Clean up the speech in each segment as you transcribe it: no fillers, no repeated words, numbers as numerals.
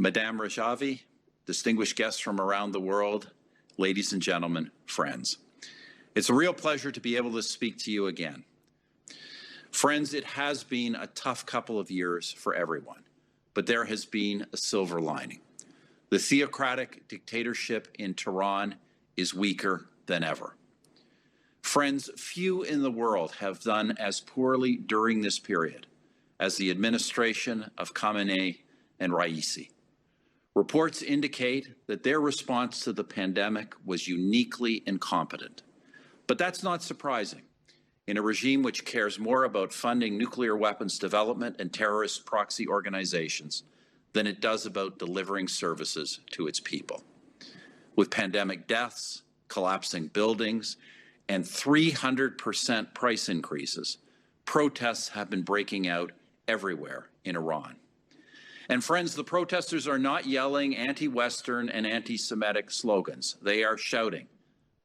Madame Rajvi, distinguished guests from around the world, ladies and gentlemen, friends. It's a real pleasure to be able to speak to you again. Friends, it has been a tough couple of years for everyone, but there has been a silver lining. The theocratic dictatorship in Tehran is weaker than ever. Friends, few in the world have done as poorly during this period as the administration of Khamenei and Ra'isi. Reports indicate that their response to the pandemic was uniquely incompetent. But that's not surprising in a regime which cares more about funding nuclear weapons development and terrorist proxy organizations than it does about delivering services to its people. With pandemic deaths, collapsing buildings, and 300% price increases, protests have been breaking out everywhere in Iran. And friends, the protesters are not yelling anti-Western and anti-Semitic slogans. They are shouting,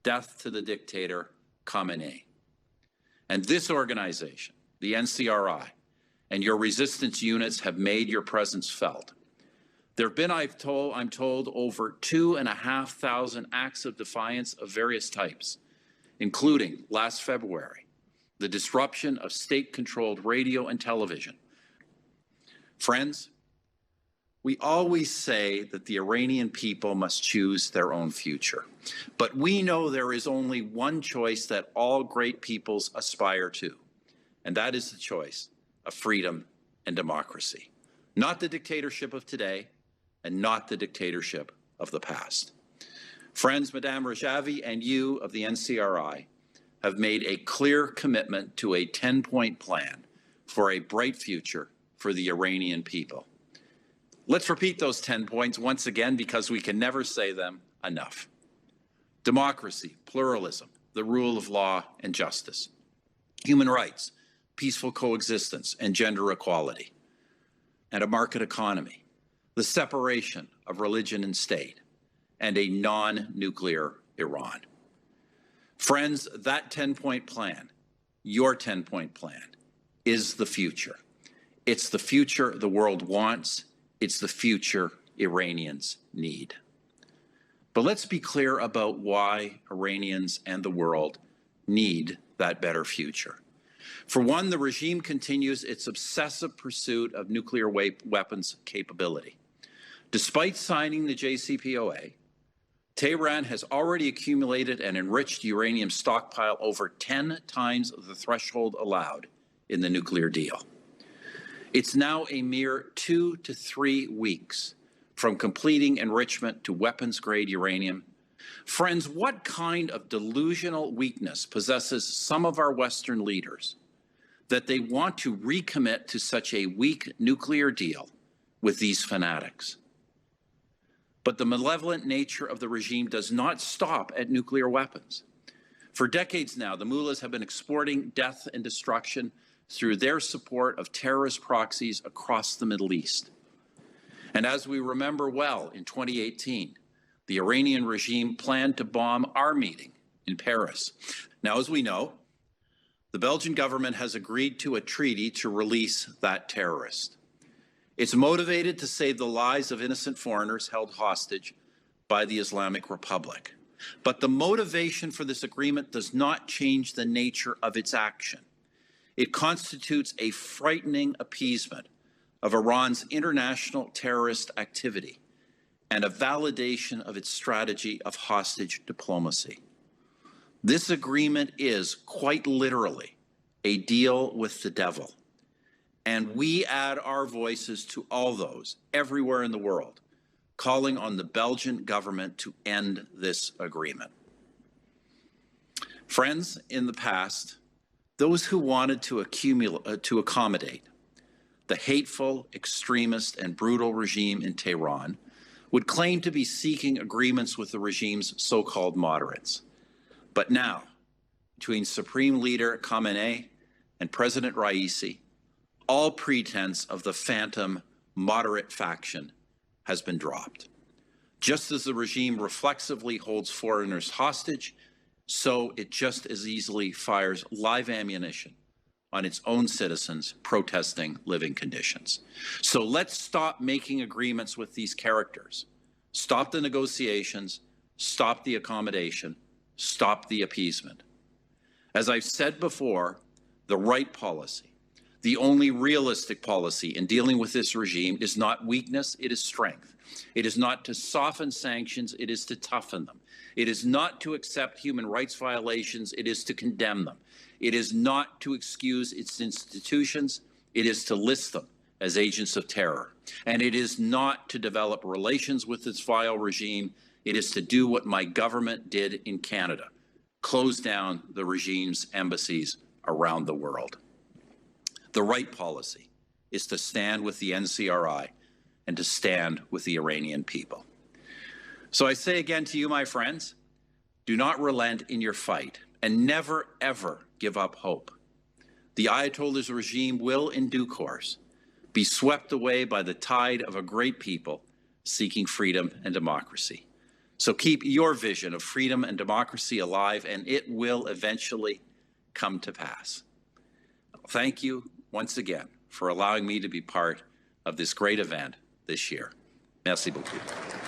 "Death to the dictator, Khamenei." And this organization, the NCRI, and your resistance units have made your presence felt. There have been, I'm told, over 2,500 acts of defiance of various types, including last February, the disruption of state-controlled radio and television. Friends, we always say that the Iranian people must choose their own future. But we know there is only one choice that all great peoples aspire to, and that is the choice of freedom and democracy. Not the dictatorship of today, and not the dictatorship of the past. Friends, Madame Rajvi and you of the NCRI have made a clear commitment to a 10-point plan for a bright future for the Iranian people. Let's repeat those 10 points once again because we can never say them enough. Democracy, pluralism, the rule of law and justice. Human rights, peaceful coexistence and gender equality. And a market economy. The separation of religion and state. And a non-nuclear Iran. Friends, that 10-point plan, your 10-point plan, is the future. It's the future the world wants. It's the future Iranians need. But let's be clear about why Iranians and the world need that better future. For one, the regime continues its obsessive pursuit of nuclear weapons capability. Despite signing the JCPOA, Tehran has already accumulated an enriched uranium stockpile over 10 times the threshold allowed in the nuclear deal. It's now a mere 2 to 3 weeks from completing enrichment to weapons-grade uranium. Friends, what kind of delusional weakness possesses some of our Western leaders that they want to recommit to such a weak nuclear deal with these fanatics? But the malevolent nature of the regime does not stop at nuclear weapons. For decades now, the mullahs have been exporting death and destruction through their support of terrorist proxies across the Middle East. And as we remember well, in 2018, the Iranian regime planned to bomb our meeting in Paris. Now, as we know, the Belgian government has agreed to a treaty to release that terrorist. It's motivated to save the lives of innocent foreigners held hostage by the Islamic Republic. But the motivation for this agreement does not change the nature of its action. It constitutes a frightening appeasement of Iran's international terrorist activity and a validation of its strategy of hostage diplomacy. This agreement is, quite literally, a deal with the devil. And we add our voices to all those everywhere in the world calling on the Belgian government to end this agreement. Friends, in the past, those who wanted to accommodate the hateful, extremist, and brutal regime in Tehran would claim to be seeking agreements with the regime's so-called moderates. But now, between Supreme Leader Khamenei and President Ra'isi, all pretense of the phantom moderate faction has been dropped. Just as the regime reflexively holds foreigners hostage, so it just as easily fires live ammunition on its own citizens protesting living conditions. So let's stop making agreements with these characters. Stop the negotiations, stop the accommodation, stop the appeasement. As I've said before, the right policy, the only realistic policy in dealing with this regime is not weakness, it is strength. It is not to soften sanctions, it is to toughen them. It is not to accept human rights violations, it is to condemn them. It is not to excuse its institutions, it is to list them as agents of terror. And it is not to develop relations with this vile regime, it is to do what my government did in Canada, close down the regime's embassies around the world. The right policy is to stand with the NCRI and to stand with the Iranian people. So I say again to you, my friends, do not relent in your fight and never, ever give up hope. The Ayatollah's regime will, in due course, be swept away by the tide of a great people seeking freedom and democracy. So keep your vision of freedom and democracy alive, and it will eventually come to pass. Thank you once again for allowing me to be part of this great event this year. Merci beaucoup.